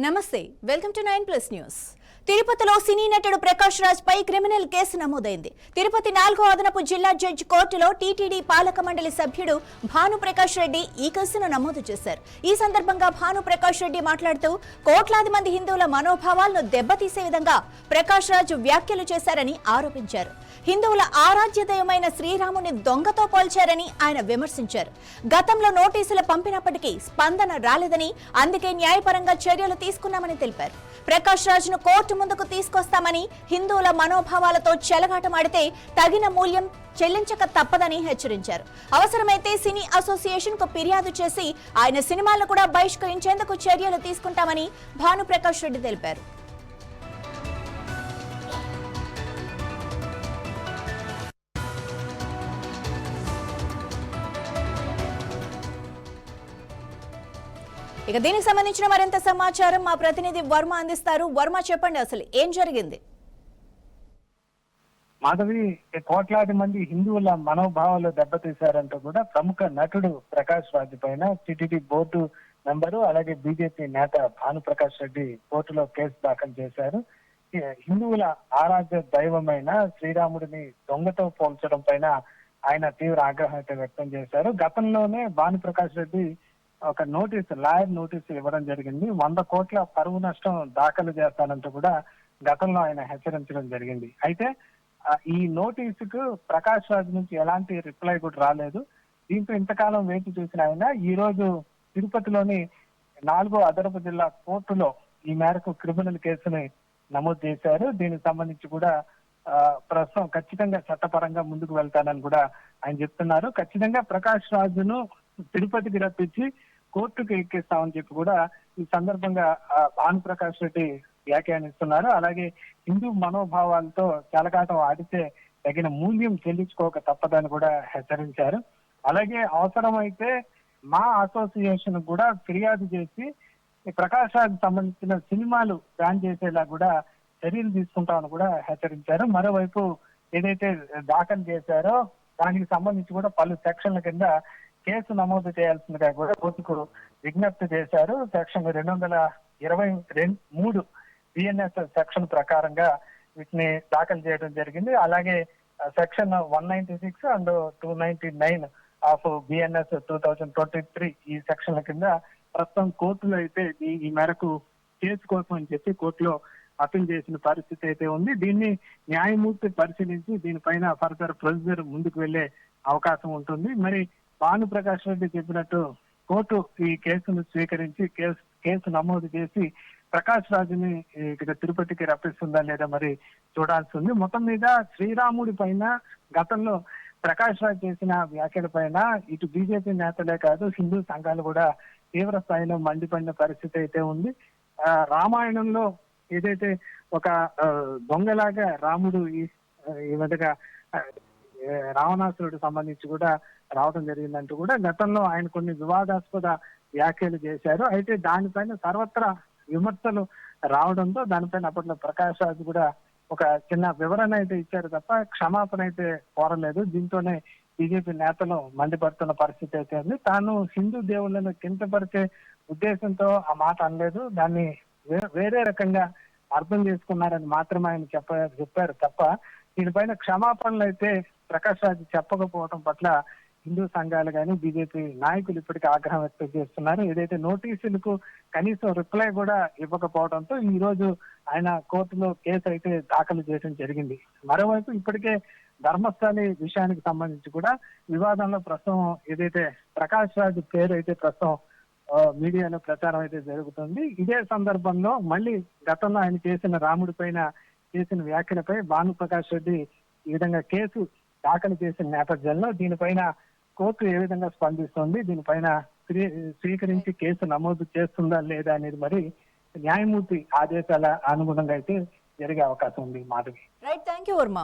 నమస్తే welcome to 9+ news. తిరుపతిలో సినీ నటుడు ప్రకాష్ రాజ్ పై క్రిమినల్ కేసు నమోదైంది. తిరుపతి 4వ అదనపు జిల్లా జడ్జి కోర్టులో టీటీడీ పాలక మండలి సభ్యుడు భానుప్రకాష్ రెడ్డి ఈ కేసును నమోదు చేశారు. ఈ సందర్భంగా భానుప్రకాష్ రెడ్డి మాట్లాడుతూ కోట్లాది మంది హిందువుల మనోభావాలను దెబ్బతీసే విధంగా ప్రకాష్ రాజ్ వ్యాఖ్యలు చేశారని ఆరోపించారు. హిందువుల ఆరాధ్య దైవమైన శ్రీరాముని దొంగతో పోల్చారని ఆయన విమర్శించారు. గతంలో నోటీసులు పంపినప్పటికీ స్పందన రాలేదని, అందుకే న్యాయపరంగా చర్యలు తీసుకున్నామని తెలిపారు. ప్రకాష్ రాజ్ ను కోర్టు ముందుకు తీసుకొస్తామని, హిందువుల మనోభావాలతో చెలగాటమాడితే తగిన మూల్యం చెల్లించక తప్పదని హెచ్చరించారు. అవసరమైతే సినీ అసోసియేషన్ కు ఫిర్యాదు చేసి ఆయన సినిమాలను కూడా బహిష్కరించేందుకు చర్యలు తీసుకుంటామని భానుప్రకాష్ రెడ్డి తెలిపారు. ఇక దీనికి సంబంధించిన మరింత సమాచారం మా ప్రతినిధి వర్మ అందిస్తారు. వర్మ, చెప్పండి, అసలు ఏం జరిగింది? మాధవి, కోట్లాది మంది హిందువుల మనోభావాలు దెబ్బతీశారంటూ కూడా ప్రముఖ నటుడు ప్రకాష్ రాజ్ పైన టీటీడీ బోర్డు మెంబరు అలాగే బీజేపీ నేత భానుప్రకాష్ రెడ్డి కోర్టులో కేసు దాఖలు చేశారు. హిందువుల ఆరాధ్య దైవమైన శ్రీరాముడిని దొంగతో పోల్చడం పైన ఆయన తీవ్ర ఆగ్రహం అయితే వ్యక్తం చేశారు. గతంలోనే భానుప్రకాష్ రెడ్డి ఒక లాయర్ నోటీసు ఇవ్వడం జరిగింది. 100 కోట్ల పరువు నష్టం దాఖలు చేస్తానంటూ కూడా గతంలో ఆయన హెచ్చరించడం జరిగింది. అయితే ఈ నోటీసుకు ప్రకాష్ రాజ్ నుంచి ఎలాంటి రిప్లై కూడా రాలేదు. దీంతో ఇంతకాలం వేచి చూసిన ఆయన ఈ రోజు తిరుపతిలోని 4వ అదనపు జిల్లా కోర్టులో ఈ మేరకు క్రిమినల్ కేసుని నమోదు చేశారు. దీనికి సంబంధించి కూడా ప్రస్తుతం ఖచ్చితంగా చట్టపరంగా ముందుకు వెళ్తానని కూడా ఆయన చెప్తున్నారు. ఖచ్చితంగా ప్రకాష్ రాజును తిరుపతికి రప్పించి కోర్టుకు ఎక్కిస్తామని చెప్పి కూడా ఈ సందర్భంగా భానుప్రకాష్ రెడ్డి వ్యాఖ్యానిస్తున్నారు. అలాగే హిందూ మనోభావాలతో చెలగాటం ఆడితే తగిన మూల్యం చెల్లించుకోక తప్పదని కూడా హెచ్చరించారు. అలాగే అవసరమైతే మా అసోసియేషన్ కూడా ఫిర్యాదు చేసి ప్రకాష్ రాజ్ సంబంధించిన సినిమాలు బ్యాన్ చేసేలా కూడా చర్యలు తీసుకుంటామని కూడా హెచ్చరించారు. మరోవైపు ఏదైతే దాఖలు చేశారో దానికి సంబంధించి కూడా పలు సెక్షన్ల కింద కేసు నమోదు చేయాల్సిందిగా కూడా కోర్టుకు విజ్ఞప్తి చేశారు. సెక్షన్ 223 బిఎన్ఎస్ సెక్షన్ ప్రకారంగా వీటిని దాఖలు చేయడం జరిగింది. అలాగే సెక్షన్ 196 అండ్ 299 ఆఫ్ బిఎన్ఎస్ 2023 ఈ సెక్షన్ల కింద ప్రస్తుతం కోర్టులో అయితే ఈ మేరకు కేసు కోసం అని చెప్పి కోర్టులో అప్పీల్ చేసిన పరిస్థితి అయితే ఉంది. దీన్ని న్యాయమూర్తి పరిశీలించి దీనిపైన ఫర్దర్ ప్రొసీజర్ ముందుకు వెళ్లే అవకాశం ఉంటుంది. మరి భానుప్రకాష్ రెడ్డి చెప్పినట్టు కోర్టు ఈ కేసును స్వీకరించి కేసు నమోదు చేసి ప్రకాష్ రాజుని ఇక్కడ తిరుపతికి రప్పిస్తుందా లేదా మరి చూడాల్సి ఉంది. మొత్తం మీద శ్రీరాముడి పైన గతంలో ప్రకాష్ రాజ్ చేసిన వ్యాఖ్యల పైన ఇటు బీజేపీ నేతలే కాదు హిందూ సంఘాలు కూడా తీవ్ర స్థాయిలో మండిపడిన పరిస్థితి అయితే ఉంది. రామాయణంలో ఏదైతే ఒక దొంగలాగా రాముడు ఈ విధంగా రావణాసురుడు సంబంధించి కూడా రావడం జరిగిందంటూ కూడా గతంలో ఆయన కొన్ని వివాదాస్పద వ్యాఖ్యలు చేశారు. అయితే దానిపైన సర్వత్రా విమర్శలు రావడంతో దానిపైన అప్పట్లో ప్రకాష్ రాజ్ కూడా ఒక చిన్న వివరణ అయితే ఇచ్చారు తప్ప క్షమాపణ అయితే కోరలేదు. దీంతోనే బీజేపీ నేతలు మండిపడుతున్న పరిస్థితి అయితే ఉంది. తాను హిందూ దేవుళ్లను కించపరిచే ఉద్దేశంతో ఆ మాట అనలేదు, దాన్ని వేరే రకంగా అర్థం చేసుకున్నారని మాత్రమే ఆయన చెప్పారు తప్ప దీనిపైన క్షమాపణలు అయితే ప్రకాష్ రాజ్ చెప్పకపోవడం పట్ల హిందూ సంఘాలు కానీ బీజేపీ నాయకులు ఇప్పటికీ ఆగ్రహం వ్యక్తం చేస్తున్నారు. ఏదైతే నోటీసులకు కనీసం రిప్లై కూడా ఇవ్వకపోవడంతో ఈ రోజు ఆయన కోర్టులో కేసు అయితే దాఖలు చేయడం జరిగింది. మరోవైపు ఇప్పటికే ధర్మస్థలి విషయానికి సంబంధించి కూడా వివాదంలో ప్రస్తుతం ఏదైతే ప్రకాష్ రాజ్ పేరు అయితే ప్రస్తుతం మీడియాలో ప్రచారం అయితే జరుగుతుంది. ఇదే సందర్భంలో మళ్ళీ గతంలో ఆయన చేసిన రాముడి పైన చేసిన వ్యాఖ్యలపై భానుప్రకాష్ రెడ్డి ఈ విధంగా కేసు దాఖలు చేసిన నేపథ్యంలో దీనిపైన కోర్టు ఏ విధంగా స్పందిస్తుంది, దీనిపైన స్వీకరించి కేసు నమోదు చేస్తుందా లేదా అనేది మరి న్యాయమూర్తి ఆదేశాల అనుగుణంగా అయితే జరిగే అవకాశం ఉంది. Madhavi. Right, thank you Varma.